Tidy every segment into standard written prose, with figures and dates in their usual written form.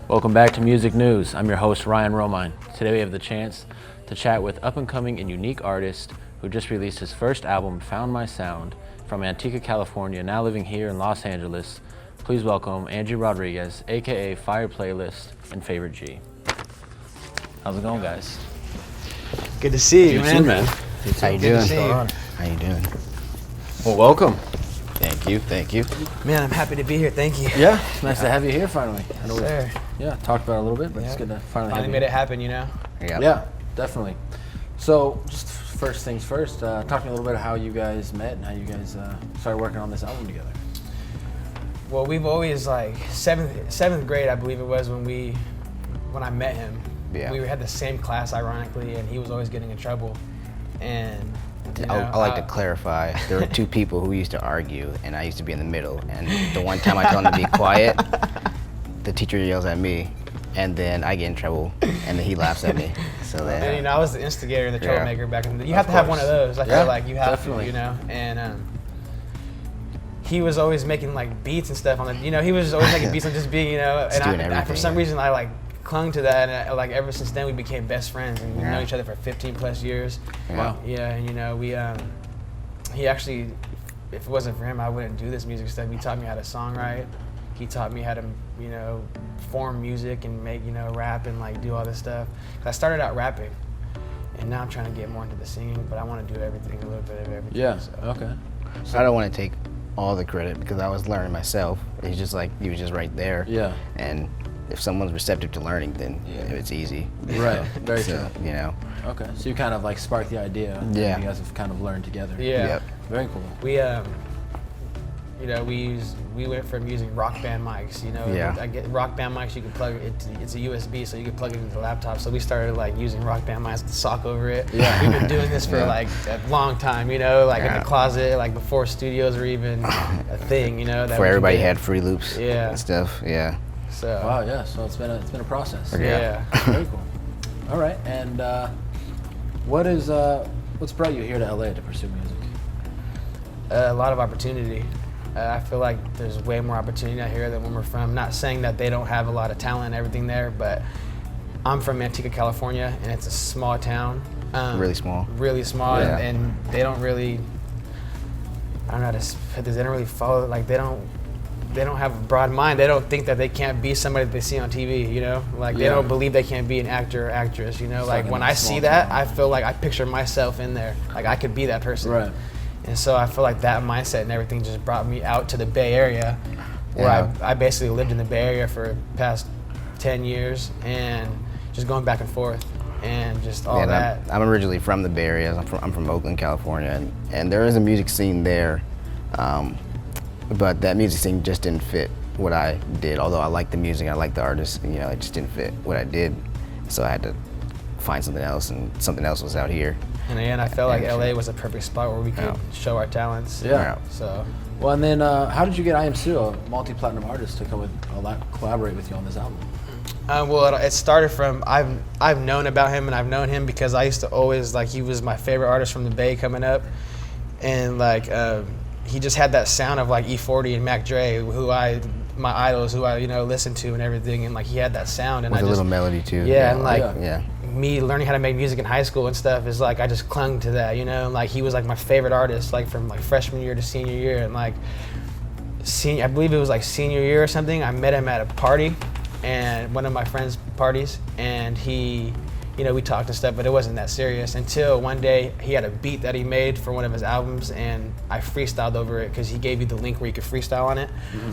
Welcome back to Music News. I'm your host, Ryan Romine. Today we have the chance to chat with up-and-coming and unique artist who just released his first album, Found My Sound, from Antigua, California, now living here in Los Angeles. Please welcome Angie Rodriguez, aka Fire Playlist and Favorite G. How's it going, guys? Good to see you, man. How you doing? How you doing? Well, welcome. Thank you. Man, I'm happy to be here. Thank you. Yeah, it's nice to have you here finally. I know Sir. Yeah, talked about it a little bit, but it's good to finally made it happen, you know? Yeah, definitely. So, just first things first, talk to me a little bit of how you guys met and how you guys started working on this album together. Well, we've always, like, seventh grade, I believe it was, when I met him. Yeah. We had the same class, ironically, and he was always getting in trouble. And you know, I like to clarify, there were two people who used to argue, and I used to be in the middle. And the one time I tell them to be quiet, the teacher yells at me, and then I get in trouble, and then he laughs at me. So then, and, you know, I was the instigator, the troublemaker back in the day. You Of have to have course. one of those. I feel like you have definitely. to, you know? And he was always making, like, beats and stuff on the, you know, he was always making beats on just being, you know, Just doing I, for everything, some yeah. reason, I, like, clung to that, and like ever since then we became best friends, and we've known each other for 15 plus years. Wow. Yeah, and you know, he actually, if it wasn't for him, I wouldn't do this music stuff. He taught me how to songwrite. He taught me how to, you know, form music and make, you know, rap and like do all this stuff. 'Cause I started out rapping, and now I'm trying to get more into the singing, but I want to do everything, a little bit of everything. Yeah, So. okay. I don't want to take all the credit because I was learning myself. It's just like, he was just right there. Yeah. And if someone's receptive to learning, then it's easy. Right, very So, true. you know. Okay, so you kind of like sparked the idea, and Yeah. you guys have kind of learned together. Yeah. Yep. Very cool. We you know, we went from using Rock Band mics. You know, Yeah. I get Rock Band mics. You can plug it. It's a USB, so you can plug it into the laptop. So we started like using Rock Band mics with the sock over it. Yeah. We've been doing this for like a long time. You know, like in Yeah. the closet, like before studios were even a thing. You know, that Before we could everybody get. had free loops Yeah. and stuff. Yeah. So Wow, yeah. So it's been a process. yeah. Very cool. All right, and what's brought you here to LA to pursue music? A lot of opportunity. I feel like there's way more opportunity out here than when we're from. Not saying that they don't have a lot of talent and everything there, but I'm from Antigua, California, and it's a small town. Really small. Really small, Yeah. and they don't really, I don't know how to put this, they don't really follow, like they don't have a broad mind. They don't think that they can't be somebody that they see on TV, you know? Like they Yeah. don't believe they can't be an actor or actress, you know? It's Like like when in a I see small that, town. I feel like I picture myself in there. Like I could be that person. Right. And so I feel like that mindset and everything just brought me out to the Bay Area, where Yeah. I basically lived in the Bay Area for the past 10 years and just going back and forth and just all And that. I'm originally from the Bay Area. I'm from Oakland, California, and there is a music scene there, but that music scene just didn't fit what I did. Although I like the music, I like the artists, you know, it just didn't fit what I did. So I had to find something else, and something else was out here. And again, I felt like Yeah, LA sure. was a perfect spot where we could show our talents. Yeah. So Well, and then how did you get I Am Sue, a multi-platinum artist, to come with collaborate with you on this album? well, it started from I've known about him, and I've known him because I used to always like he was my favorite artist from the Bay coming up, and like he just had that sound of like E40 and Mac Dre, my idols, who I listened to and everything, and like he had that sound, and With I a just little melody too. yeah, and like yeah. me learning how to make music in high school and stuff is like I just clung to that, you know. And like he was like my favorite artist, like from like freshman year to senior year, and like I believe it was like senior year or something. I met him at a party, and one of my friends' parties, and he, we talked and stuff, but it wasn't that serious until one day he had a beat that he made for one of his albums, and I freestyled over it because he gave you the link where you could freestyle on it. Mm-hmm.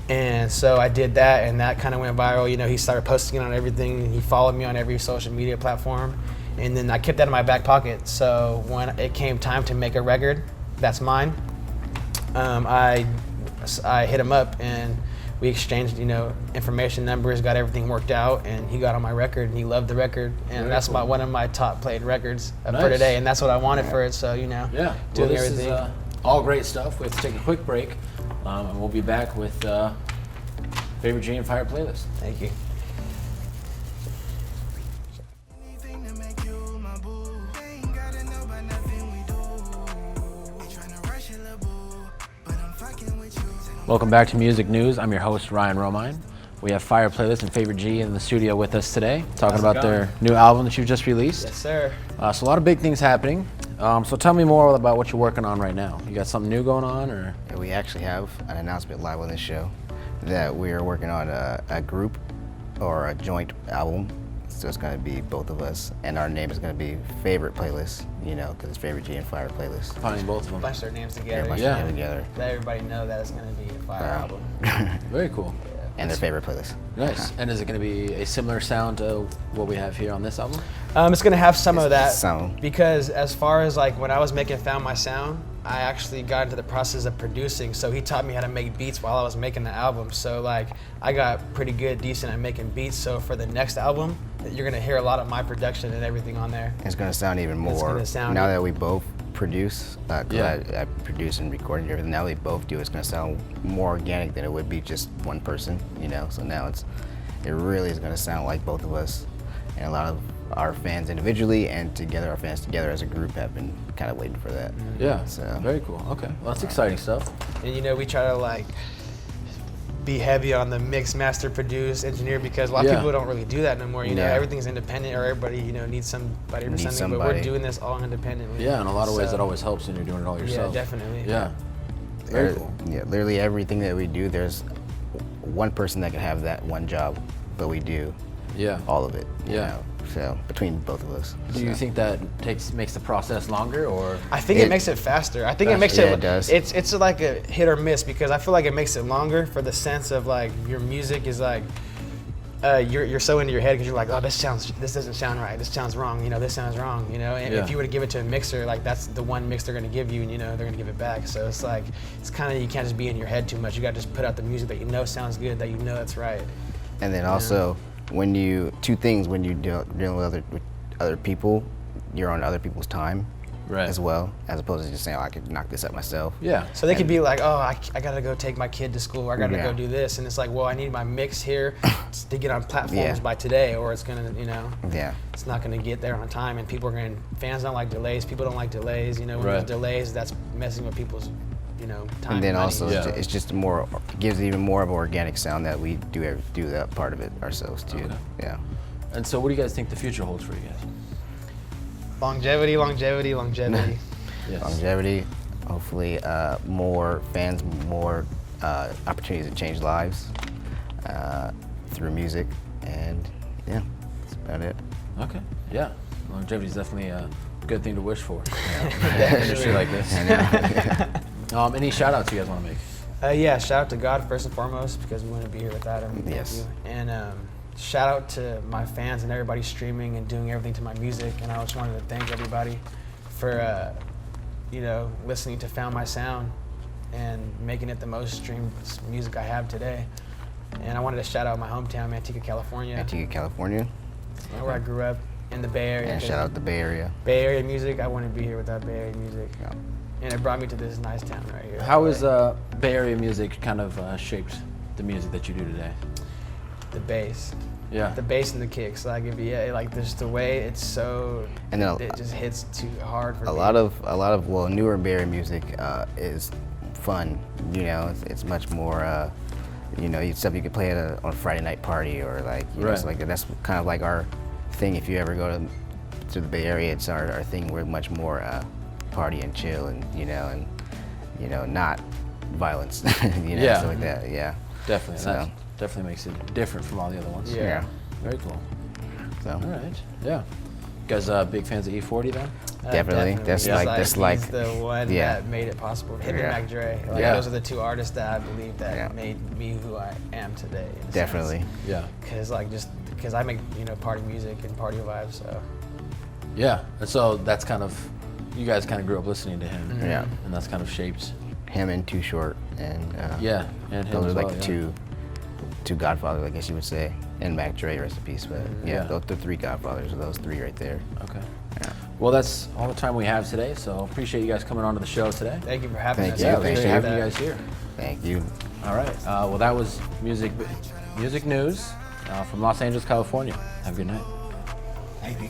And so I did that, and that kind of went viral. He started posting it on everything. He followed me on every social media platform, and then I kept that in my back pocket. So when it came time to make a record, that's mine. I hit him up, and we exchanged, information numbers, got everything worked out, and he got on my record, and he loved the record, and Very that's cool. one of my top played records for Nice. today, and that's what I wanted for it. So Yeah. doing Well, this everything. is all great stuff. We have to take a quick break, and we'll be back with Favorite G and Fire Playlist. Thank you. Welcome back to Music News. I'm your host, Ryan Romine. We have Fire Playlist and Favorite G in the studio with us today, talking How's it about their going? new album that you've just released. Yes, sir. So a lot of big things happening. So tell me more about what you're working on right now. You got something new going on, or? We actually have an announcement live on this show that we are working on a group or a joint album. So it's going to be both of us, and our name is going to be Favorite Playlist, you know, because it's Favorite G and Fire Playlist. Finding both of them. Bunch their names together. Everybody Yeah. should get together. Let everybody know that it's going to be a fire album. Very cool. And their favorite playlist. Nice. And is it going to be a similar sound to what we have here on this album? It's going to have some of that. Some. Because as far as like when I was making Found My Sound, I actually got into the process of producing. So he taught me how to make beats while I was making the album. So like I got pretty good, decent at making beats. So for the next album, you're going to hear a lot of my production and everything on there. It's going to sound even more. It's gonna sound now that we both produce, because Yeah. I produce and record and everything, now we both do, it's going to sound more organic than it would be just one person, you know? So now it really is going to sound like both of us. And a lot of our fans individually and together, our fans together as a group have been kind of waiting for that. Yeah. So. Very cool. Okay. Well, that's exciting stuff. And you know, we try to like be heavy on the mix, master, produce, engineer, because a lot of Yeah. people don't really do that no more. You know, Yeah. everything's independent, or everybody, you know, needs somebody or Needs something. But somebody. we're doing this all independently. Yeah, in a lot of ways, So, it always helps when you're doing it all yourself. Yeah, definitely. Yeah. Very cool. Yeah, literally everything that we do, there's one person that can have that one job, but we do Yeah. all of it. You Yeah. know? So between both of us. Do you think that makes the process longer, or? I think it It- makes it faster. I think it Faster. makes Yeah, it. it does. It's like a hit or miss, because I feel like it makes it longer for the sense of like your music is like. You're so into your head because you're like, oh, this doesn't sound right. This sounds wrong. You know, this sounds wrong. You know, and Yeah. if you were to give it to a mixer, like that's the one mix they're gonna give you, and you know they're gonna give it back. So it's like it's kind of, you can't just be in your head too much. You gotta just put out the music that you know sounds good, that you know that's right. And then also, when you deal with other people, you're on other people's time Right. as well, as opposed to just saying, oh, I could knock this out myself. Yeah. So they could be like, oh, I gotta go take my kid to school. Or I gotta Yeah. go do this, and it's like, well, I need my mix here to get on platforms Yeah. by today, or it's gonna, you know. Yeah. It's not going to get there on time, and fans don't like delays. People don't like delays. You know, when Right. there's delays, that's messing with people's, you know, time. And then money. also, Yeah. it's just more, gives even more of an organic sound that we do that part of it ourselves too. Okay. Yeah. And so, what do you guys think the future holds for you guys? longevity, longevity, longevity. Yes. Longevity, hopefully more fans, more opportunities to change lives through music, and yeah, that's about it. Okay. Yeah. Longevity is definitely a good thing to wish for. Definitely. Industry like this. Any shout outs you guys want to make? Yeah, shout out to God first and foremost, because we wouldn't be here without him. Thank Yes. you. And shout out to my fans and everybody streaming and doing everything to my music. And I just wanted to thank everybody for, you know, listening to Found My Sound and making it the most streamed music I have today. And I wanted to shout out my hometown, Antigua, California, Antigua, California, where I grew up in the Bay Area. and shout out the Bay Area. Bay Area music. I wouldn't be here without Bay Area music. Yeah. And it brought me to this nice town right here. How LA. has Bay Area music kind of shaped the music that you do today? The bass. Yeah. The bass and the kicks, like like just the way it's so, And then it just hits too hard for a me. lot of newer Bay Area music is fun. You know, it's much more. You know, stuff you could play at on a Friday night party, or like, you know, Right. stuff like that. That's kind of like our thing. If you ever go to the Bay Area, it's our thing. We're much more party and chill, and you know, not violence. You know, Yeah. stuff like that. Yeah. Definitely. So- That definitely makes it different from all the other ones. Yeah. Very cool. So All right. Yeah. You guys big fans of E40 then? Definitely. That's He's like- that's like- he's the one yeah. that made it possible. Him and Yeah. Mac Dre. Like, Yeah. those are the two artists that I believe that Yeah. made me who I am today. definitely. Yeah. Because I make, you know, party music and party vibes. So Yeah. And so that's kind of, you guys kind of grew up listening to him. Yeah. And that's kind of shaped. Him and Too Short, and Yeah. And him those as are like well, the yeah. two Godfathers, I guess you would say, and Mac Dre, rest in peace. But Yeah. those the three Godfathers are those three right there. Okay. Yeah. Well, that's all the time we have today. So appreciate you guys coming on to the show today. thank you for having Thank us. you. Yeah, I it was Thank great you. having appreciate you that. guys here. Thank you. All right. Well, that was music news from Los Angeles, California. Have a good night. Thank you.